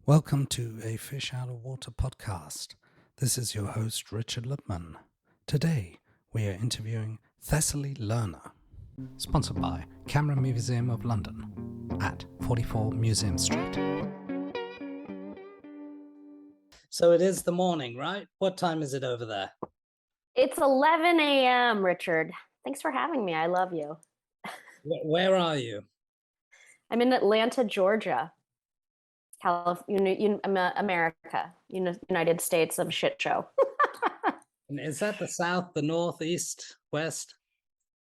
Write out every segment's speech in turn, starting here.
Welcome to a Fish Out of Water podcast. This is your host, Richard Lipman. Today, we are interviewing Thessaly Lerner, sponsored by Camera Museum of London at 44 Museum Street. So it is the morning, right? What time is it over there? It's 11 a.m., Richard. Thanks for having me. I love you. Where are you? I'm in Atlanta, Georgia. California, America, United States of shit show. And is that the South, the North, East, West?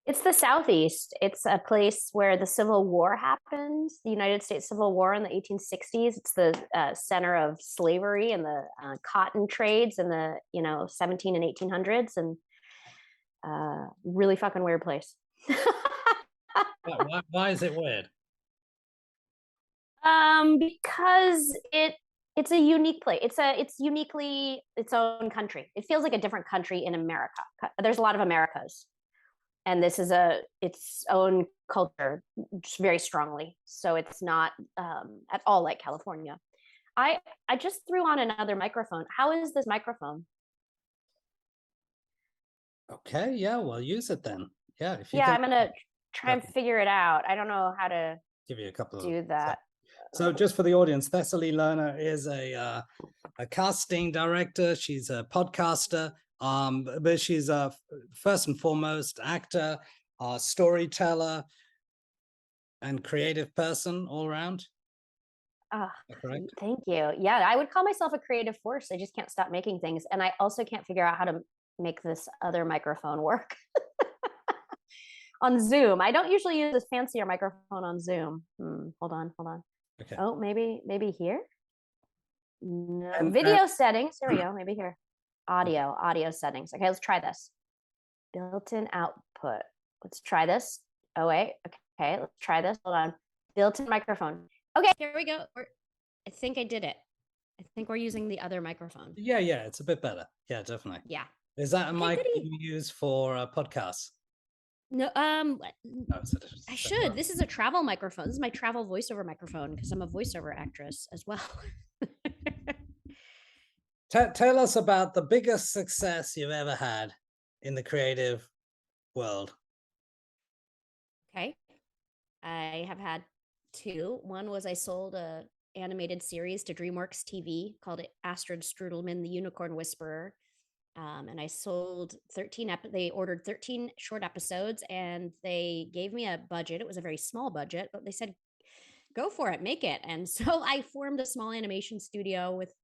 It's the Southeast. It's a place where the Civil War happened, the United States Civil War in the 1860s. It's the center of slavery and the cotton trades in the 17 and 1800s, and really fucking weird place. Why is it weird? Because it's a unique place. It's uniquely its own country. It feels like a different country in America. There's a lot of Americas, and this is its own culture just very strongly. So it's not at all like California. I just threw on another microphone. How is this microphone? Okay, yeah, well, use it then. Yeah, if you yeah, can. I'm gonna try and figure it out. I don't know how to give you a couple do that. So just for the audience, Thessaly Lerner is a casting director. She's a podcaster, but she's a first and foremost actor, storyteller, and creative person all around. Correct? Thank you. Yeah, I would call myself a creative force. I just can't stop making things. And I also can't figure out how to make this other microphone work on Zoom. I don't usually use this fancier microphone on Zoom. Hold on. Okay. Oh, maybe here. No. And, video settings. There we go. Maybe here. Audio settings. Okay, let's try this. Built-in output. Let's try this. Oh wait. Okay, let's try this. Hold on. Built-in microphone. Okay, here we go. I think I did it. I think we're using the other microphone. Yeah, it's a bit better. Yeah, definitely. Yeah. Is that a mic you use for podcasts? No, I should. This is a travel microphone. This is my travel voiceover microphone because I'm a voiceover actress as well. Tell us about the biggest success you've ever had in the creative world. Okay. I have had two. One was I sold a animated series to DreamWorks TV called Astrid Strudelman, the Unicorn Whisperer. And I sold 13, they ordered 13 short episodes and they gave me a budget. It was a very small budget, but they said, go for it, make it. And so I formed a small animation studio with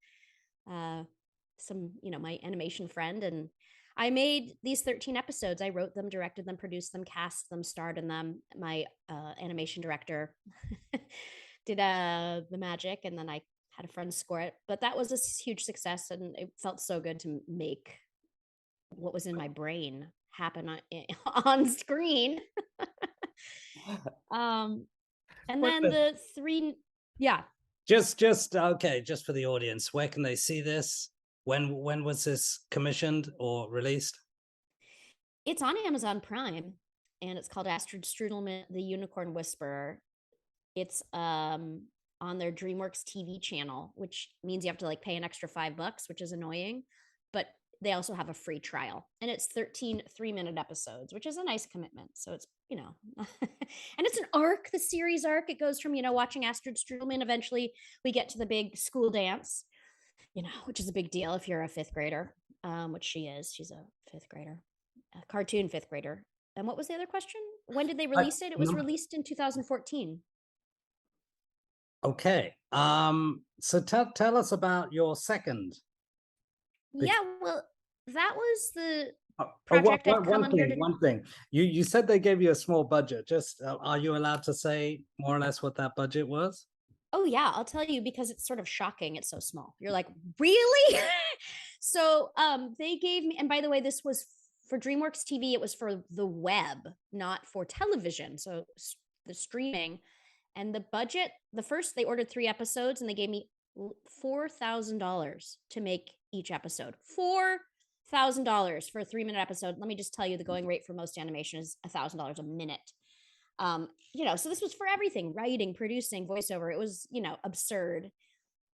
some, my animation friend. And I made these 13 episodes. I wrote them, directed them, produced them, cast them, starred in them. My animation director did the magic, and then I had a friend score it. But that was a huge success, and it felt so good to make what was in my brain happen on screen. And then the three, yeah. Just okay, just for the audience, where can they see this? When was this commissioned or released? It's on Amazon Prime, and it's called Astrid Strudelman, the Unicorn Whisperer. It's on their DreamWorks TV channel, which means you have to pay an extra $5, which is annoying, but they also have a free trial, and it's 13 3-minute episodes, which is a nice commitment. So it's, and it's an arc, the series arc. It goes from, watching Astrid Strudelman. Eventually we get to the big school dance, which is a big deal if you're a fifth grader, which she is. She's a fifth grader, a cartoon fifth grader. And what was the other question? When did they release it? It was released in 2014. Okay. So tell us about your second. Yeah, well, that was the project I've come on here to. One thing. You said they gave you a small budget. Just are you allowed to say more or less what that budget was? Oh yeah, I'll tell you, because it's sort of shocking. It's so small. You're like, really? So they gave me, and by the way, this was for DreamWorks TV. It was for the web, not for television. So the streaming. And the budget, they ordered 3 episodes, and they gave me $4,000 to make each episode. $4,000 for a 3-minute episode. Let me just tell you, the going rate for most animation is $1,000 a minute. So this was for everything: writing, producing, voiceover. It was, absurd.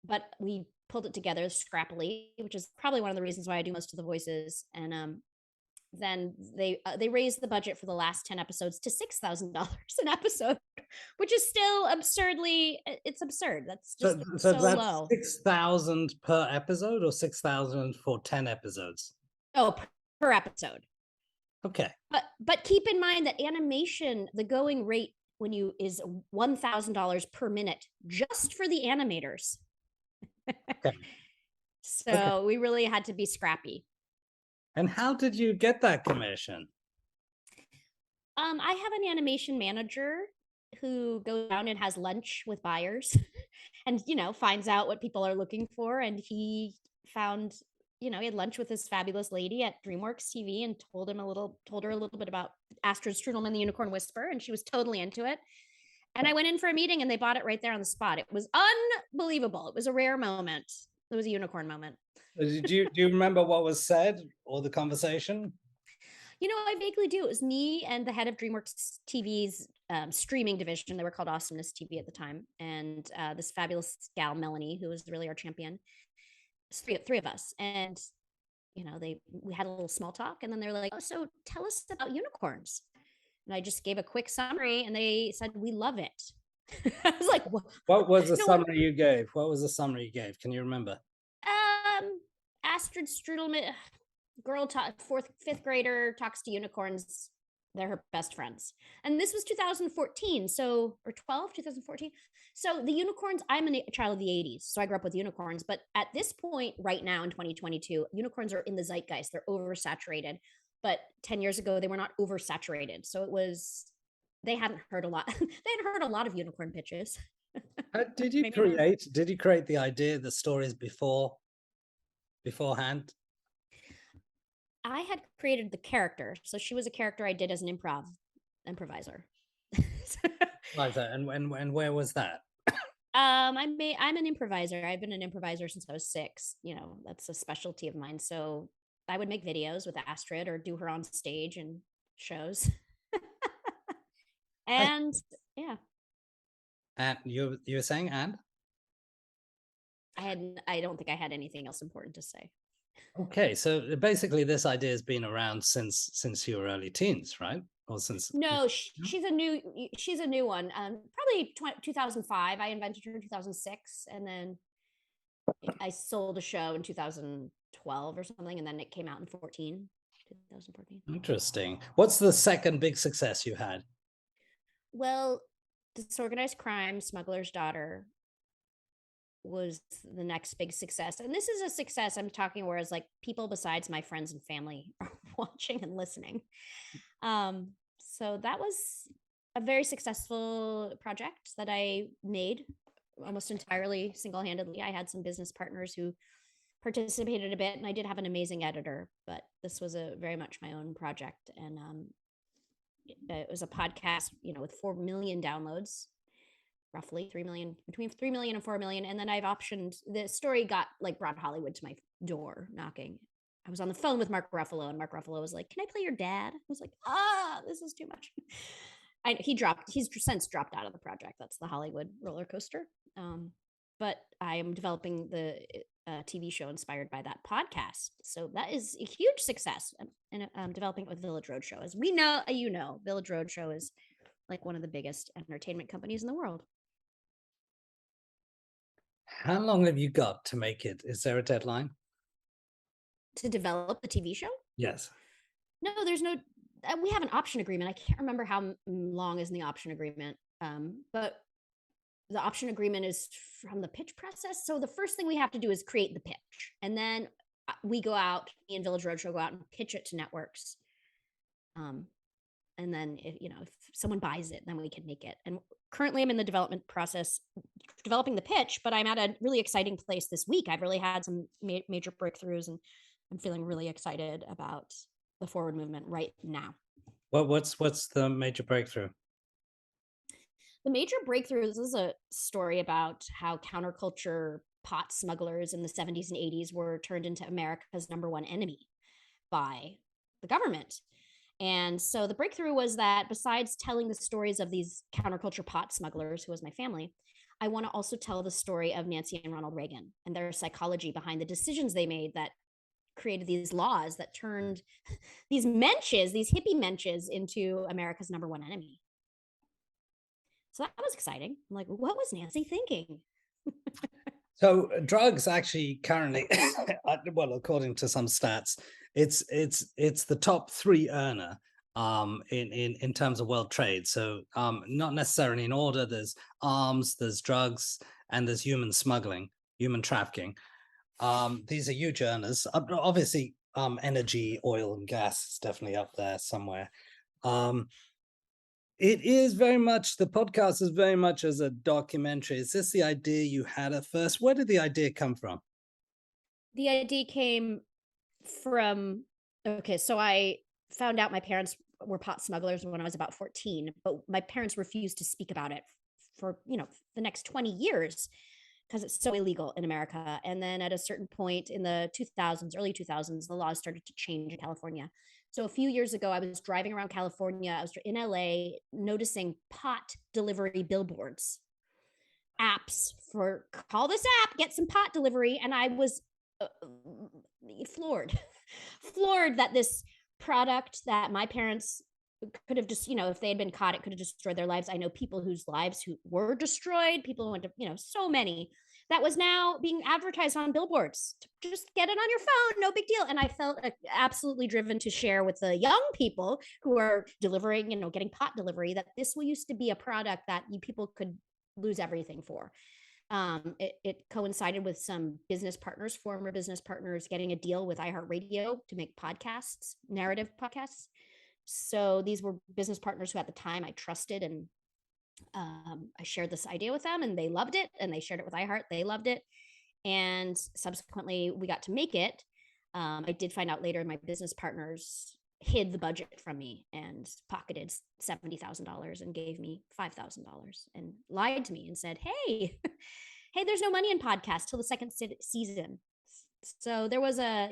but we pulled it together scrappily, which is probably one of the reasons why I do most of the voices. And then they raised the budget for the last 10 episodes to $6,000 an episode, which is still it's absurd. That's just So so that's low. 6,000 per episode or 6,000 for 10 episodes? Oh, per episode. Okay. But keep in mind that animation, the going rate is $1,000 per minute just for the animators. Okay. So Okay. we really had to be scrappy. And how did you get that commission? I have an animation manager who goes around and has lunch with buyers and, finds out what people are looking for. And he found, he had lunch with this fabulous lady at DreamWorks TV and told her a little bit about Astrid Strudelman, the Unicorn Whisperer, and she was totally into it. And I went in for a meeting and they bought it right there on the spot. It was unbelievable. It was a rare moment. It was a unicorn moment. Do you remember what was said or the conversation? I vaguely do. It was me and the head of DreamWorks TV's streaming division. They were called Awesomeness TV at the time. And this fabulous gal, Melanie, who was really our champion. Three of us. And, we had a little small talk. And then they're like, oh, so tell us about unicorns. And I just gave a quick summary and they said, we love it. I was like, what was the summary you gave? What was the summary you gave? Can you remember? Astrid Strudelman, fifth grader, talks to unicorns. They're her best friends. And this was 2014, or 2014. So the unicorns, I'm a child of the 80s, so I grew up with unicorns. But at this point, right now in 2022, unicorns are in the zeitgeist. They're oversaturated. But 10 years ago, they were not oversaturated. So they hadn't heard a lot. They hadn't heard a lot of unicorn pitches. Did you create the idea, the stories beforehand? I had created the character. So she was a character I did as an improviser. And where was that? I'm an improviser. I've been an improviser since I was 6. That's a specialty of mine. So I would make videos with Astrid or do her on stage and shows. And yeah. And you were saying, and? I don't think I had anything else important to say. Okay, so basically this idea has been around since your early teens, right? Or since No, she's a new one. Probably 2005. I invented her in 2006, and then I sold a show in 2012 or something, and then it came out in 2014. Interesting. What's the second big success you had? Well, Disorganized Crime, Smuggler's Daughter was the next big success. And this is a success I'm talking whereas like people besides my friends and family are watching and listening. So that was a very successful project that I made almost entirely single-handedly. I had some business partners who participated a bit, and I did have an amazing editor, but this was very much my own project. And it was a podcast, with 4 million downloads, roughly 3 million, between 3 million and 4 million. And then I've optioned, the story brought Hollywood to my door knocking. I was on the phone with Mark Ruffalo, and Mark Ruffalo was like, can I play your dad? I was like, this is too much. He's since dropped out of the project. That's the Hollywood roller coaster. But I am developing the TV show inspired by that podcast. So that is a huge success. And developing it with Village Roadshow. As we know, Village Roadshow is like one of the biggest entertainment companies in the world. How long have you got to make it? Is there a deadline? To develop the TV show? Yes. No, there's no, we have an option agreement. I can't remember how long is in the option agreement. But the option agreement is from the pitch process. So the first thing we have to do is create the pitch. And then we go out, me and Village Roadshow go out and pitch it to networks. And then if someone buys it, then we can make it. And currently I'm in the development process, developing the pitch, but I'm at a really exciting place this week. I've really had some major breakthroughs, and I'm feeling really excited about the forward movement right now. Well, what's the major breakthrough? The major breakthrough is a story about how counterculture pot smugglers in the 70s and 80s were turned into America's #1 enemy by the government. And so the breakthrough was that besides telling the stories of these counterculture pot smugglers, who was my family, I want to also tell the story of Nancy and Ronald Reagan and their psychology behind the decisions they made that created these laws that turned these menches, these hippie menches, into America's number one enemy. So that was exciting. I'm like, what was Nancy thinking? So drugs actually currently, well, according to some stats, it's the top 3 earner in terms of world trade. So not necessarily in order. There's arms, there's drugs, and there's human smuggling, human trafficking. These are huge earners. Obviously, energy, oil, and gas is definitely up there somewhere. It is very much, the podcast is very much as a documentary. Is this the idea you had at first? Where did the idea come from? The idea came from, okay, so I found out my parents were pot smugglers when I was about 14, but my parents refused to speak about it for, the next 20 years because it's so illegal in America. And then at a certain point in the 2000s, early 2000s, the laws started to change in California. So a few years ago, I was driving around California. I was in LA noticing pot delivery billboards, apps for call this app, get some pot delivery. And I was floored, floored that this product that my parents could have just, if they had been caught, it could have destroyed their lives. I know people whose lives who were destroyed, people who went to, so many, that was now being advertised on billboards. Just get it on your phone, no big deal. And I felt absolutely driven to share with the young people who are delivering, getting pot delivery, that this used to be a product that people could lose everything for. It coincided with some business partners, former business partners, getting a deal with iHeartRadio to make podcasts, narrative podcasts. So these were business partners who at the time I trusted, and I shared this idea with them and they loved it, and they shared it with iHeart. They loved it. And subsequently we got to make it. I did find out later my business partners hid the budget from me and pocketed $70,000 and gave me $5,000 and lied to me and said, hey, there's no money in podcasts till the second season. So there was I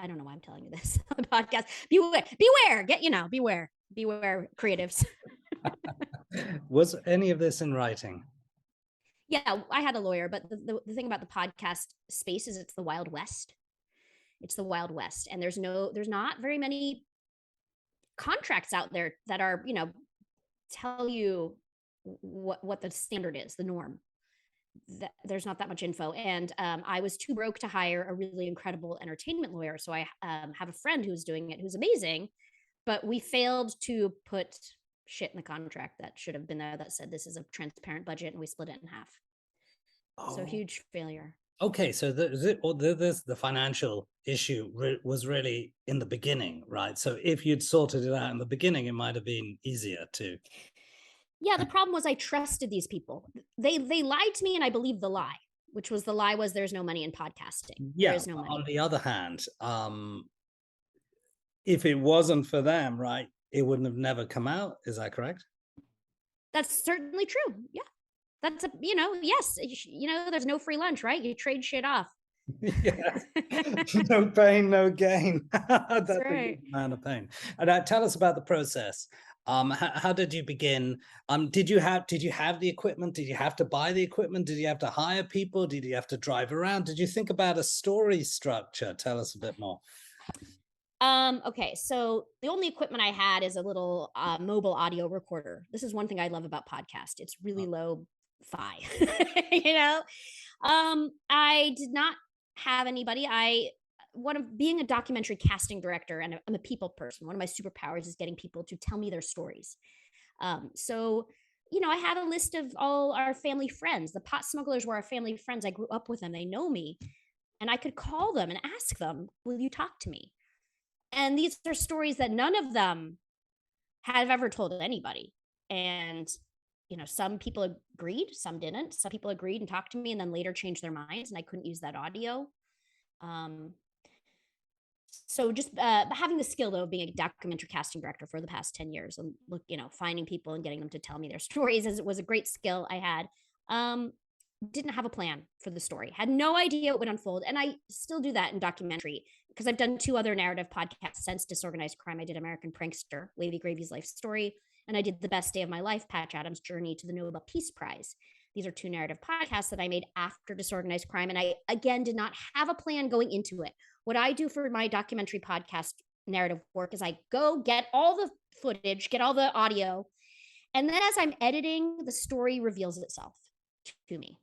don't know why I'm telling you this on the podcast. Beware, beware creatives. Was any of this in writing? Yeah, I had a lawyer, but the thing about the podcast space is it's the Wild West. It's the Wild West. And there's not very many contracts out there that are, tell you what the standard is, the norm. There's not that much info. And I was too broke to hire a really incredible entertainment lawyer. So I have a friend who's doing it, who's amazing, but we failed to put shit in the contract that should have been there that said this is a transparent budget, and we split it in half. Oh. So huge failure. Okay, so the financial issue was really in the beginning, right? So if you'd sorted it out in the beginning, it might have been easier to. Yeah, the problem was I trusted these people. They lied to me, and I believed the lie, which was the lie was there's no money in podcasting. Yeah. There is no money. On the other hand, if it wasn't for them, right, it wouldn't have never come out. Is that correct? That's certainly true. Yeah. That's yes, there's no free lunch, right? You trade shit off. Yeah. No pain, no gain. That's right. A amount of pain. And tell us about the process. How did you begin? Did you have the equipment? Did you have to buy the equipment? Did you have to hire people? Did you have to drive around? Did you think about a story structure? Tell us a bit more. Okay, so the only equipment I had is a little mobile audio recorder. This is one thing I love about podcast. It's really low fi. I did not have anybody. Being a documentary casting director, and I'm a people person. One of my superpowers is getting people to tell me their stories. So I had a list of all our family friends. The pot smugglers were our family friends. I grew up with them. They know me, and I could call them and ask them, "Will you talk to me?" And these are stories that none of them have ever told anybody. And some people agreed, some didn't. Some people agreed and talked to me and then later changed their minds, and I couldn't use that audio. So just having the skill, though, of being a documentary casting director for the past 10 years and finding people and getting them to tell me their stories was a great skill I had. Didn't have a plan for the story, had no idea it would unfold. And I still do that in documentary because I've done 2 other narrative podcasts since Disorganized Crime. I did American Prankster, Wavy Gravy's life story, and I did The Best Day of My Life, Patch Adams' Journey to the Nobel Peace Prize. These are 2 narrative podcasts that I made after Disorganized Crime. And I, again, did not have a plan going into it. What I do for my documentary podcast narrative work is I go get all the footage, get all the audio. And then as I'm editing, the story reveals itself to me.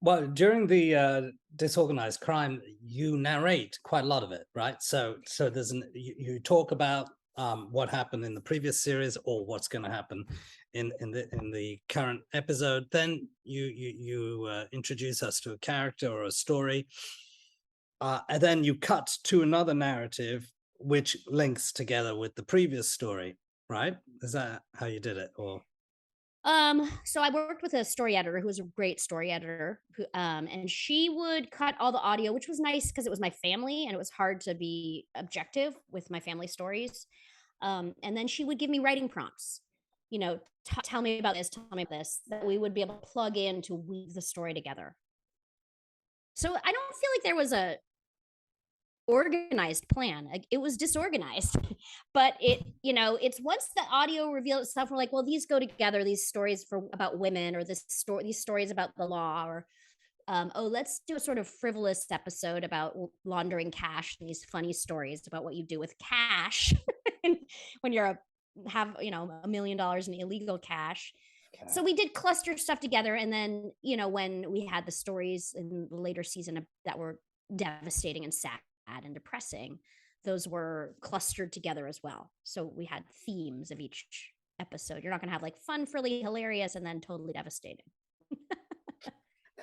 Well, during the Disorganized Crime, you narrate quite a lot of it, right? So there's you talk about what happened in the previous series or what's going to happen in the current episode. Then you introduce us to a character or a story, and then you cut to another narrative which links together with the previous story, right? Is that how you did it, or? So I worked with a story editor who was a great story editor, who, and she would cut all the audio, which was nice because it was my family and it was hard to be objective with my family stories. And then she would give me writing prompts, you know, tell me about this, tell me about this, that we would be able to plug in to weave the story together. So I don't feel like there was a organized plan. It was disorganized, but it, you know, it's once the audio revealed itself, we're like, well, these go together, these stories about women, or these stories about the law, or oh, let's do a sort of frivolous episode about laundering cash, and these funny stories about what you do with cash when you're have, you know, $1 million in illegal cash. Okay. So we did cluster stuff together, and then, you know, when we had the stories in the later season that were devastating and sad and depressing, those were clustered together as well. So we had themes of each episode. You're not going to have like fun, frilly, hilarious, and then totally devastating.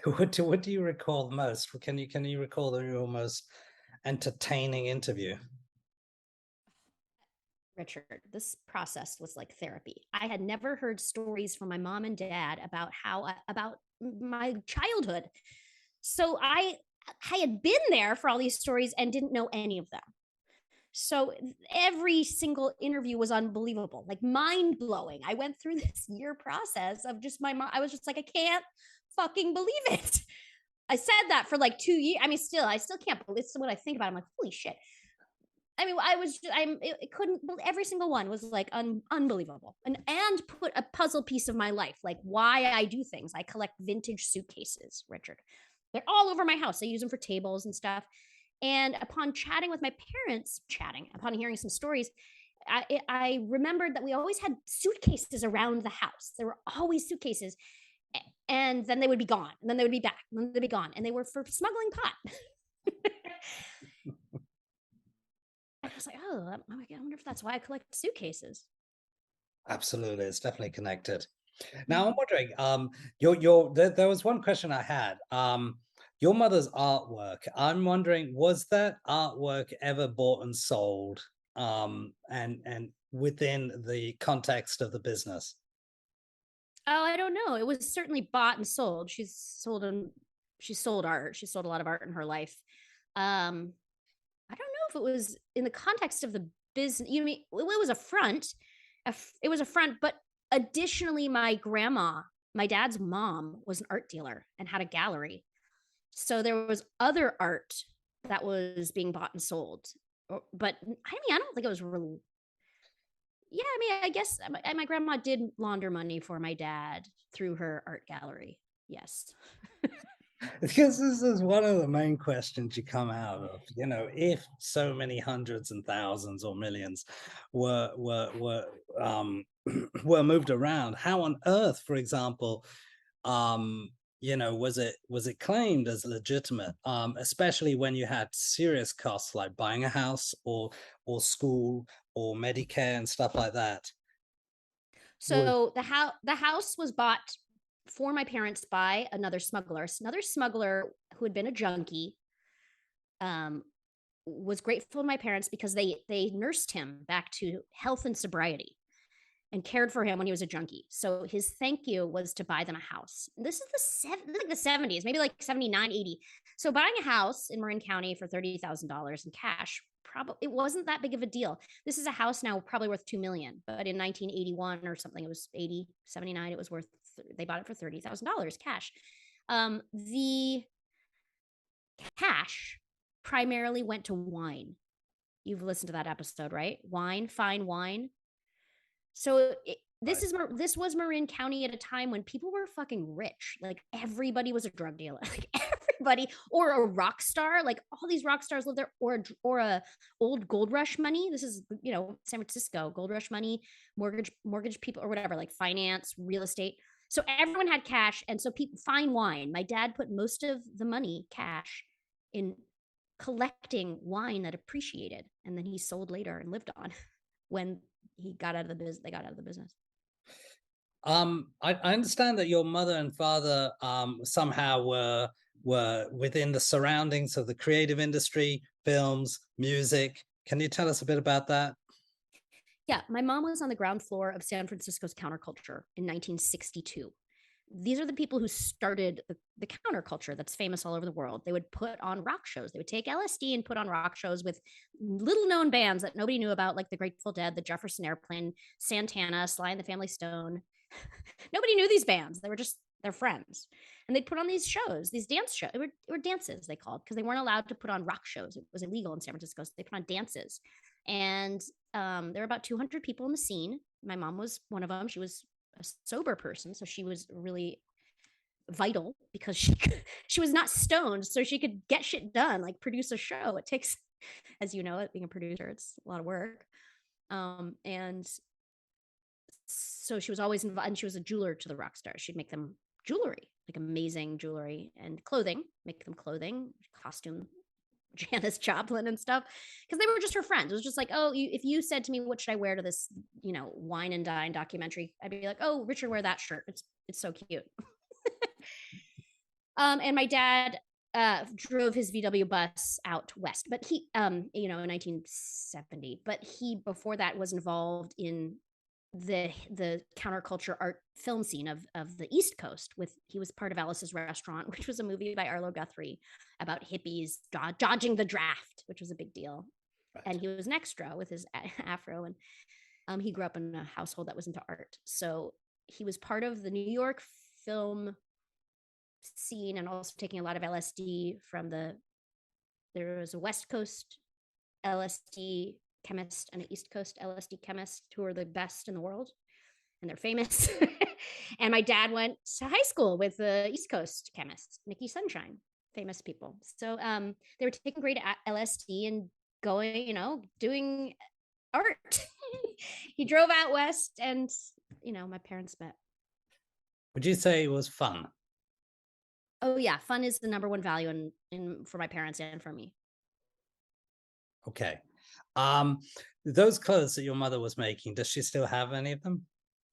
What do you recall the most? Can you recall your most entertaining interview? Richard, this process was like therapy. I had never heard stories from my mom and dad about about my childhood. So I had been there for all these stories and didn't know any of them. So every single interview was unbelievable, like mind blowing. I went through this year process of just my mom. I was just like, I can't fucking believe it. I said that for like 2 years. I mean, I still can't believe it's what I think about. I'm like, holy shit. I mean, it couldn't, every single one was like unbelievable, and put a puzzle piece of my life, like why I do things. I collect vintage suitcases, Richard. They're all over my house. I use them for tables and stuff. And upon chatting with my parents, upon hearing some stories, I remembered that we always had suitcases around the house. There were always suitcases. And then they would be gone. And then they would be back. And then they'd be gone. And they were for smuggling pot. I was like, oh, I wonder if that's why I collect suitcases. Absolutely. It's definitely connected. Now I'm wondering, there was one question I had. Your mother's artwork. I'm wondering, was that artwork ever bought and sold? And within the context of the business? Oh, I don't know. It was certainly bought and sold. She sold art. She sold a lot of art in her life. I don't know if it was in the context of the business. You know, it was a front. It was a front, but additionally, my grandma, my dad's mom, was an art dealer and had a gallery. So there was other art that was being bought and sold. But I mean, I don't think it was really. Yeah, I mean, I guess my grandma did launder money for my dad through her art gallery. Yes. Because this is one of the main questions you come out of, you know, if so many hundreds and thousands or millions were were moved around, how on earth, for example, you know, was it claimed as legitimate, especially when you had serious costs like buying a house or school or Medicare and stuff like that? So the house was bought for my parents by another smuggler who had been a junkie. Was grateful to my parents because they nursed him back to health and sobriety and cared for him when he was a junkie. So his thank you was to buy them a house. This is the 70s, maybe like 79, 80. So buying a house in Marin County for $30,000 in cash, probably it wasn't that big of a deal. This is a house now probably worth $2 million, but in 1981 or something, it was 80, 79. It was worth, they bought it for $30,000 cash. The cash primarily went to wine. You've listened to that episode, right? Wine, fine wine. So This was Marin County at a time when people were fucking rich. Like everybody was a drug dealer. Like everybody, or a rock star. Like all these rock stars lived there, or a old gold rush money. This is, you know, San Francisco gold rush money, mortgage people or whatever, like finance, real estate. So everyone had cash, and so people fine wine. My dad put most of the money, cash, in collecting wine that appreciated, and then he sold later and lived on when he got out of the business. They got out of the business. I understand that your mother and father somehow were within the surroundings of the creative industry, films, music. Can you tell us a bit about that? Yeah, my mom was on the ground floor of San Francisco's counterculture in 1962. These are the people who started the counterculture that's famous all over the world. They would put on rock shows. They would take LSD and put on rock shows with little known bands that nobody knew about, like the Grateful Dead, the Jefferson Airplane, Santana, Sly and the Family Stone. Nobody knew these bands. They were just their friends. And they'd put on these shows, these dance shows. They were dances, they called, because they weren't allowed to put on rock shows. It was illegal in San Francisco. So they put on dances. And there were about 200 people in the scene. My mom was one of them. She was a sober person, so she was really vital because she was not stoned, so she could get shit done, like produce a show. It takes, as you know, being a producer, it's a lot of work. And so she was always involved, and she was a jeweler to the rock stars. She'd make them jewelry, like amazing jewelry and clothing, make them clothing, costume Janis Joplin and stuff, because they were just her friends. It was just like, oh, if you said to me, what should I wear to this, you know, wine and dine documentary, I'd be like, oh, Richard, wear that shirt. It's so cute. And my dad drove his VW bus out west, but he, you know, in 1970. But he before that was involved in the counterculture art film scene of the East Coast. He was part of Alice's Restaurant, which was a movie by Arlo Guthrie about hippies dodging the draft, which was a big deal. Right. And he was an extra with his afro, and he grew up in a household that was into art. So he was part of the New York film scene, and also taking a lot of LSD from there was a West Coast LSD chemist and an East Coast LSD chemist who are the best in the world, and they're famous. And my dad went to high school with the East Coast chemist, Nikki Sunshine, famous people. So they were taking great LSD and going, you know, doing art. He drove out west, and, you know, my parents met. Would you say it was fun? Oh yeah, fun is the number one value in for my parents and for me. Okay. Those clothes that your mother was making, does she still have any of them?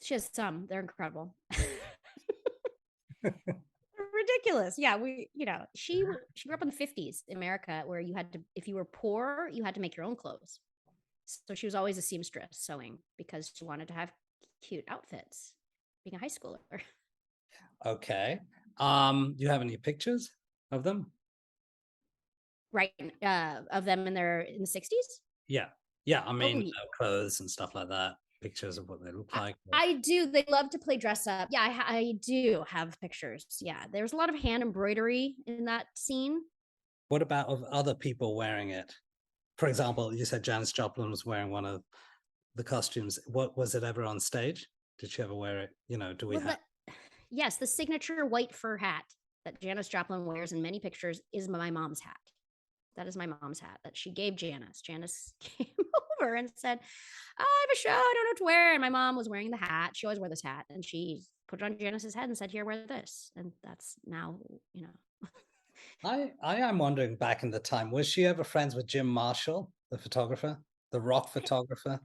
She has some. They're incredible. Ridiculous. Yeah, you know, she grew up in the 50s in America, where you had to, if you were poor, you had to make your own clothes. So she was always a seamstress sewing because she wanted to have cute outfits, being a high schooler. Okay. Do you have any pictures of them? Right. Of them in the 60s? Yeah. Yeah. I mean, clothes and stuff like that. Pictures of what they look like. I do. They love to play dress up. Yeah, I do have pictures. Yeah. There's a lot of hand embroidery in that scene. What about of other people wearing it? For example, you said Janis Joplin was wearing one of the costumes. What was it ever on stage? Did she ever wear it? You know, do we have? Yes, the signature white fur hat that Janis Joplin wears in many pictures is my mom's hat. That is my mom's hat that she gave Janis. Janis came over and said, I have a show, I don't know what to wear. And my mom was wearing the hat. She always wore this hat. And she put it on Janis's head and said, here, wear this. And that's now, you know. I am wondering, back in the time, was she ever friends with Jim Marshall, the photographer, the rock photographer?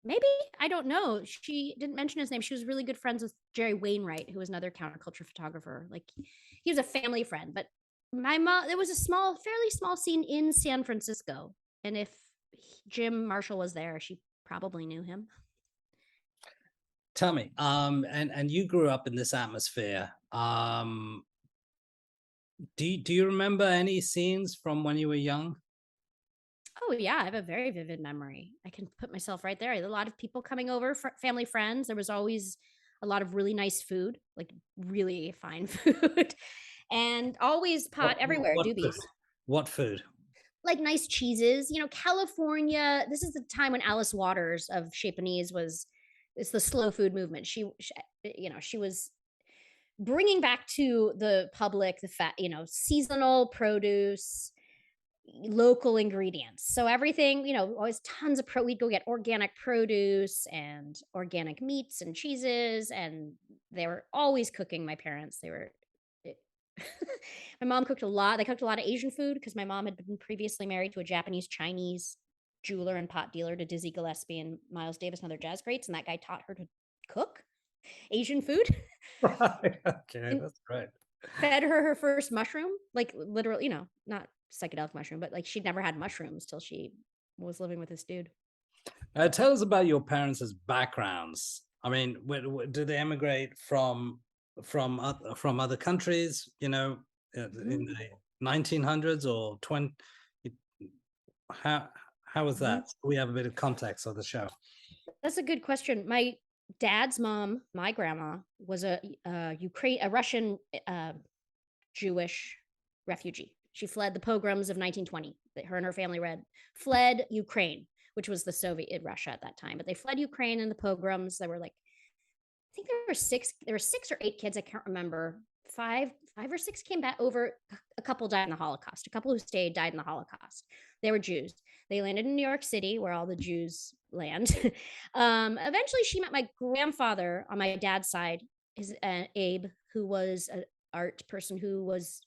Maybe. I don't know. She didn't mention his name. She was really good friends with Jerry Wainwright, who was another counterculture photographer. Like, he was a family friend. But my mom, there was a fairly small scene in San Francisco. And if Jim Marshall was there, she probably knew him. Tell me, and you grew up in this atmosphere. Do you remember any scenes from when you were young? Oh yeah, I have a very vivid memory. I can put myself right there. A lot of people coming over, family, friends. There was always a lot of really nice food, like really fine food, and always pot everywhere. Doobies. What food? Like nice cheeses. You know, California. This is the time when Alice Waters of Chez Panisse was It's the slow food movement. She was bringing back to the public the seasonal produce, local ingredients. So everything, always tons of we'd go get organic produce and organic meats and cheeses, and they were always cooking. My parents, my mom cooked a lot. They cooked a lot of Asian food because my mom had been previously married to a Japanese Chinese jeweler and pot dealer, to Dizzy Gillespie and Miles Davis and other jazz greats, and that guy taught her to cook Asian food. Right. Okay, that's great. Fed her first mushroom, like literally, not psychedelic mushroom, but like she'd never had mushrooms till she was living with this dude. Tell us about your parents' backgrounds. I mean, did they emigrate from other countries? In the 1900s or 20? How was that? We have a bit of context of the show. That's a good question. My dad's mom, my grandma, was a Russian Jewish refugee. She fled the pogroms of 1920. Her and her family fled Ukraine, which was the Soviet Russia at that time. But they fled Ukraine in the pogroms. There were I think there were six or eight kids. I can't remember. Five or six came back over. A couple died in the Holocaust. A couple who stayed died in the Holocaust. They were Jews. They landed in New York City, where all the Jews land. Eventually, she met my grandfather on my dad's side, Abe, who was an art person who was.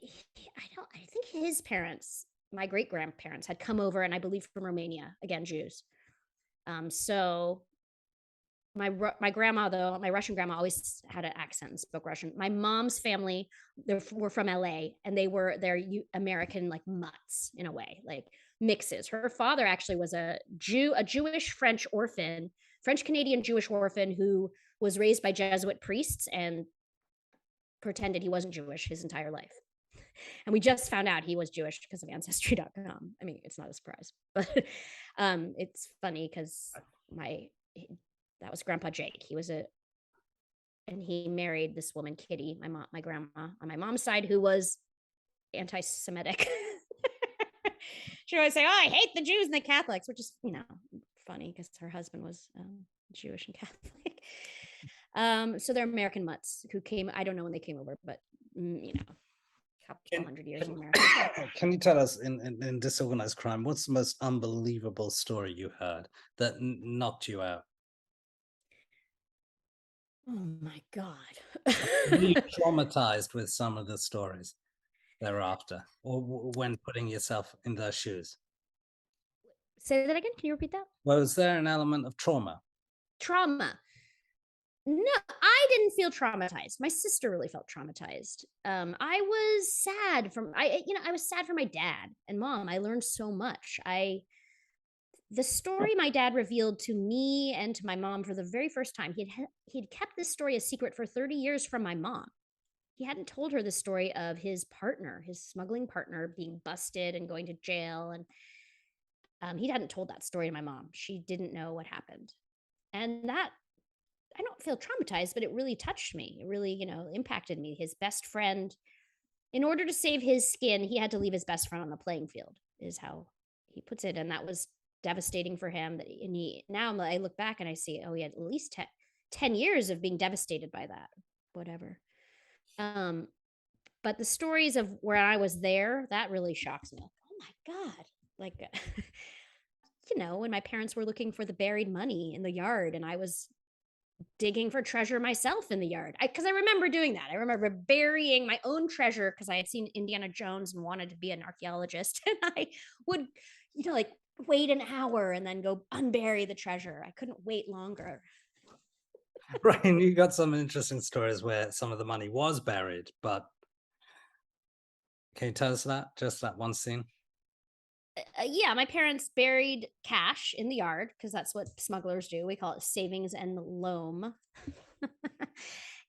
I think his parents, my great grandparents, had come over, and I believe from Romania, again Jews. So my grandma, though, my Russian grandma, always had an accent and spoke Russian. My mom's family, were from LA, and they're American, like mutts in a way, like mixes. Her father actually was a Jewish French Canadian Jewish orphan who was raised by Jesuit priests and pretended he wasn't Jewish his entire life. And we just found out he was Jewish because of Ancestry.com. I mean, it's not a surprise, but it's funny because that was Grandpa Jake. And he married this woman, Kitty, my grandma on my mom's side, who was anti-Semitic. She always say, "Oh, I hate the Jews and the Catholics," which is, funny because her husband was Jewish and Catholic. So they're American mutts who came. I don't know when they came over, but couple hundred years in America. Can you tell us in Disorganized Crime, what's the most unbelievable story you heard that knocked you out? Oh my God. Were you traumatized with some of the stories thereafter, or when putting yourself in their shoes? Say that again. Can you repeat that? Was there an element of trauma? No, I didn't feel traumatized. My sister really felt traumatized. I was sad I was sad for my dad and mom. I learned so much. The story my dad revealed to me and to my mom for the very first time, he'd kept this story a secret for 30 years from my mom. He hadn't told her the story of his smuggling partner, being busted and going to jail. And he hadn't told that story to my mom. She didn't know what happened. And that, I don't feel traumatized, but it really touched me. It really, impacted me. His best friend, in order to save his skin, he had to leave his best friend on the playing field, is how he puts it. And that was devastating for him. Now I look back and I see, he had at least 10 years of being devastated by that, whatever. But the stories of where I was there, that really shocks me. Like, oh my God. Like, when my parents were looking for the buried money in the yard and I was digging for treasure myself in the yard. Because I remember doing that. I remember burying my own treasure because I had seen Indiana Jones and wanted to be an archaeologist. And I would, wait an hour and then go unbury the treasure. I couldn't wait longer. Right, and you got some interesting stories where some of the money was buried, but can you tell us just that one scene? Yeah, my parents buried cash in the yard because that's what smugglers do. We call it savings and loam.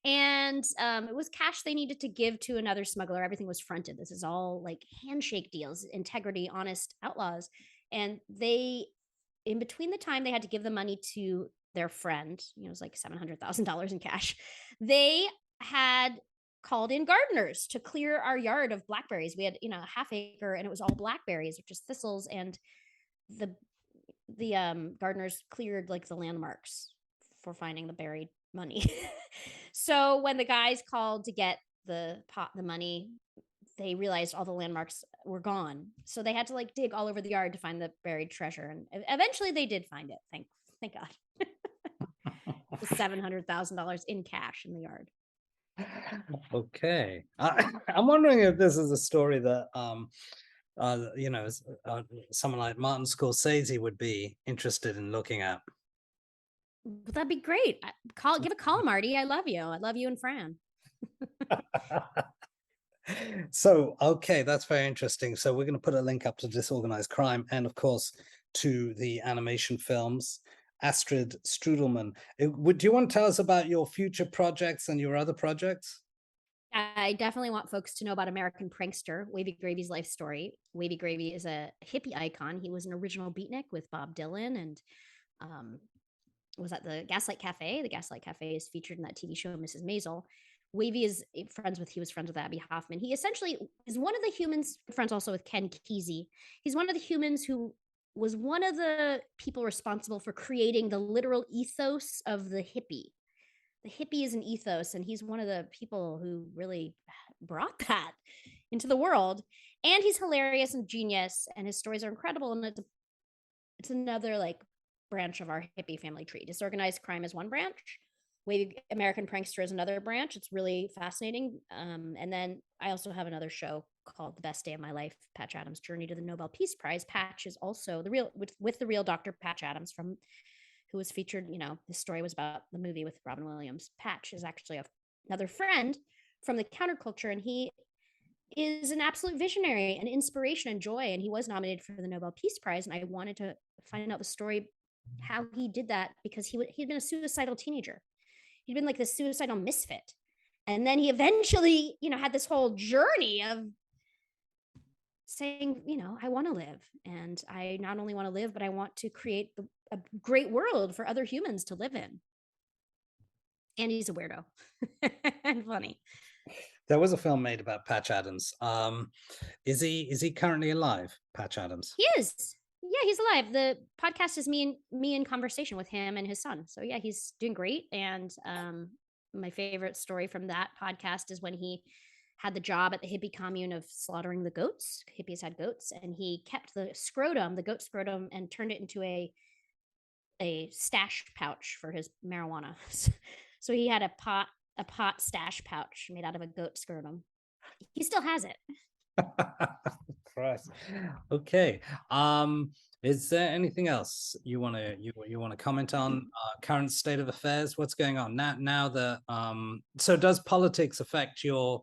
And it was cash they needed to give to another smuggler. Everything was fronted. This is all like handshake deals, integrity, honest outlaws. And in between the time they had to give the money to their friend, it was like $700,000 in cash, they had called in gardeners to clear our yard of blackberries. We had, a half acre and it was all blackberries, or just thistles. And the gardeners cleared like the landmarks for finding the buried money. So when the guys called to get the money, they realized all the landmarks were gone. So they had to like dig all over the yard to find the buried treasure. And eventually they did find it. Thank God. $700,000 in cash in the yard. Okay. I'm wondering if this is a story that someone like Martin Scorsese would be interested in looking at. But that'd be great. Give a call, Marty. I love you. I love you and Fran. So, okay, that's very interesting. So we're going to put a link up to Disorganized Crime and, of course, to the animation films. Astrid Strudelman. Do you want to tell us about your future projects and your other projects? I definitely want folks to know about American Prankster, Wavy Gravy's life story. Wavy Gravy is a hippie icon. He was an original beatnik with Bob Dylan and was at the Gaslight Cafe. The Gaslight Cafe is featured in that TV show, Mrs. Maisel. Wavy he was friends with Abby Hoffman. He essentially is one of the humans, friends also with Ken Kesey. He's one of the humans who was one of the people responsible for creating the literal ethos of the hippie. The hippie is an ethos, and he's one of the people who really brought that into the world. And he's hilarious and genius, and his stories are incredible. And it's another like branch of our hippie family tree. Disorganized Crime is one branch. American Prankster is another branch. It's really fascinating. And then I also have another show called The Best Day of My Life, Patch Adams' Journey to the Nobel Peace Prize. Patch is also the real with the real Dr. Patch Adams who was featured. This story was about the movie with Robin Williams. Patch is actually another friend from the counterculture, and he is an absolute visionary and inspiration and joy. And he was nominated for the Nobel Peace Prize. And I wanted to find out the story, how he did that, because he'd been a suicidal teenager. He'd been like this suicidal misfit. And then he eventually, had this whole journey of saying, I want to live. And I not only want to live, but I want to create a great world for other humans to live in. And he's a weirdo and funny. There was a film made about Patch Adams. Is he currently alive, Patch Adams? He is. Yeah, he's alive. The podcast is me in conversation with him and his son. So yeah, he's doing great. And my favorite story from that podcast is when he had the job at the hippie commune of slaughtering the goats. Hippies had goats, and he kept the goat scrotum, and turned it into a stash pouch for his marijuana. So he had a pot stash pouch made out of a goat scrotum. He still has it. Christ. Okay. Is there anything else you want to comment on? Current state of affairs? What's going on now that so does politics affect your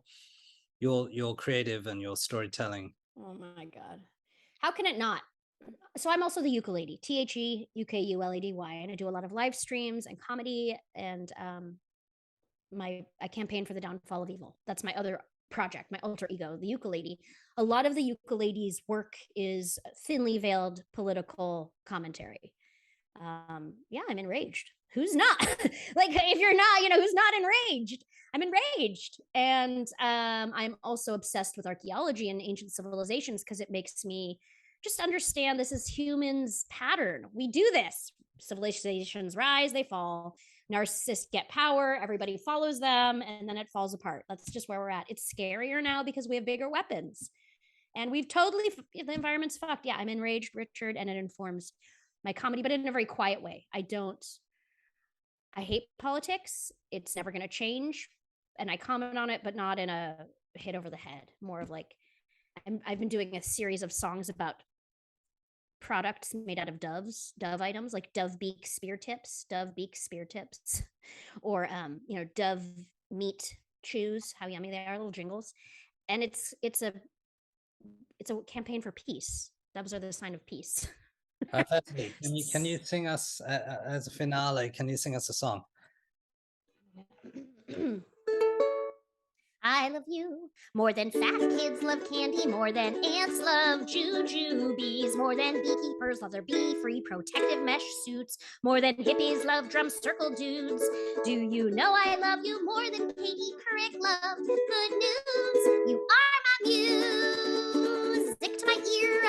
creative and your storytelling? Oh my God, how can it not? So I'm also the Ukulady, THEUKULADY, and I do a lot of live streams and comedy, and I campaign for the downfall of evil. That's my other project, my alter ego, the Ukulady. A lot of the Ukulady's work is thinly veiled political commentary. Yeah, I'm enraged. Who's not? Like, if you're not, who's not enraged? I'm enraged. And I'm also obsessed with archaeology and ancient civilizations, because it makes me just understand this is humans' pattern. We do this. Civilizations rise, they fall. Narcissists get power, everybody follows them, and then it falls apart. That's just where we're at. It's scarier now because we have bigger weapons. And we've totally, the environment's fucked. Yeah, I'm enraged, Richard, and it informs my comedy, but in a very quiet way. I hate politics. It's never going to change. And I comment on it, but not in a hit over the head. More of like, I've been doing a series of songs about products made out of dove items, like dove beak spear tips, or dove meat chews, how yummy they are, little jingles. And it's a campaign for peace. Doves are the sign of peace. Can you sing us as a finale? Can you sing us a song? I love you more than fat kids love candy, more than ants love jujubes, more than beekeepers love their bee-free protective mesh suits, more than hippies love drum circle dudes. Do you know I love you more than Katie Couric loved good news? You are my music to my ear.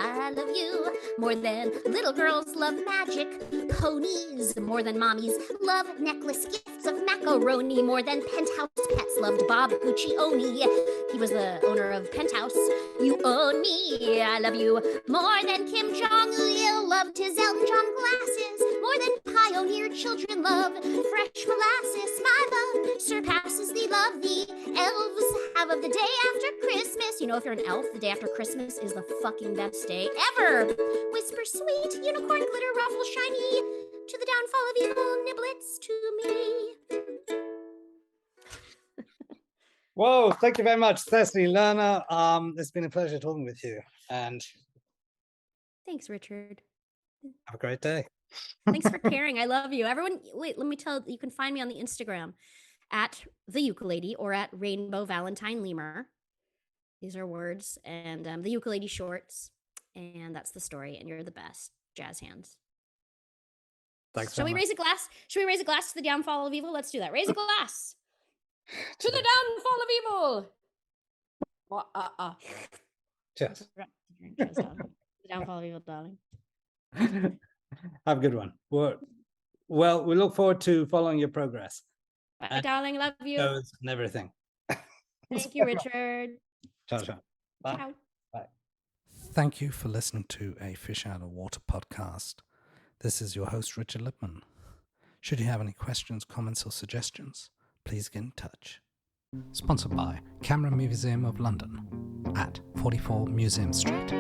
I love you more than little girls love magic. Ponies more than mommies love necklace gifts of macaroni. More than penthouse pets loved Bob Guccione. He was the owner of Penthouse. You own me, I love you. More than Kim Jong-il loved his Elton John glasses. More than pioneer children love fresh molasses. My love surpasses the love the elves have of the day after Christmas. You know, if you're an elf, the day after Christmas is the fucking best day ever. Whisper sweet, unicorn glitter, ruffle shiny, to the downfall of evil niblets to me. Whoa, thank you very much, Thessaly Lerner. It's been a pleasure talking with you, and Thanks, Richard. have a great day. Thanks for caring. I love you. Everyone, wait, let me tell you, can find me on the Instagram at the Ukulady or at Rainbow Valentine Lemur. These are words, and the Ukulady shorts, and that's the story, and you're the best. Jazz hands. Thanks. Shall we raise a glass? Should we raise a glass to the downfall of evil? Let's do that. Raise a glass to the downfall of evil. Cheers. The downfall of evil, darling. Have a good one. Well, we look forward to following your progress. Bye, darling. Love you. And everything. Thank you, Richard. Ciao, ciao. Bye. Ciao. Bye. Thank you for listening to a Fish Out of Water podcast. This is your host, Richard Lipman. Should you have any questions, comments, or suggestions, please get in touch. Sponsored by Camera Museum of London at 44 Museum Street.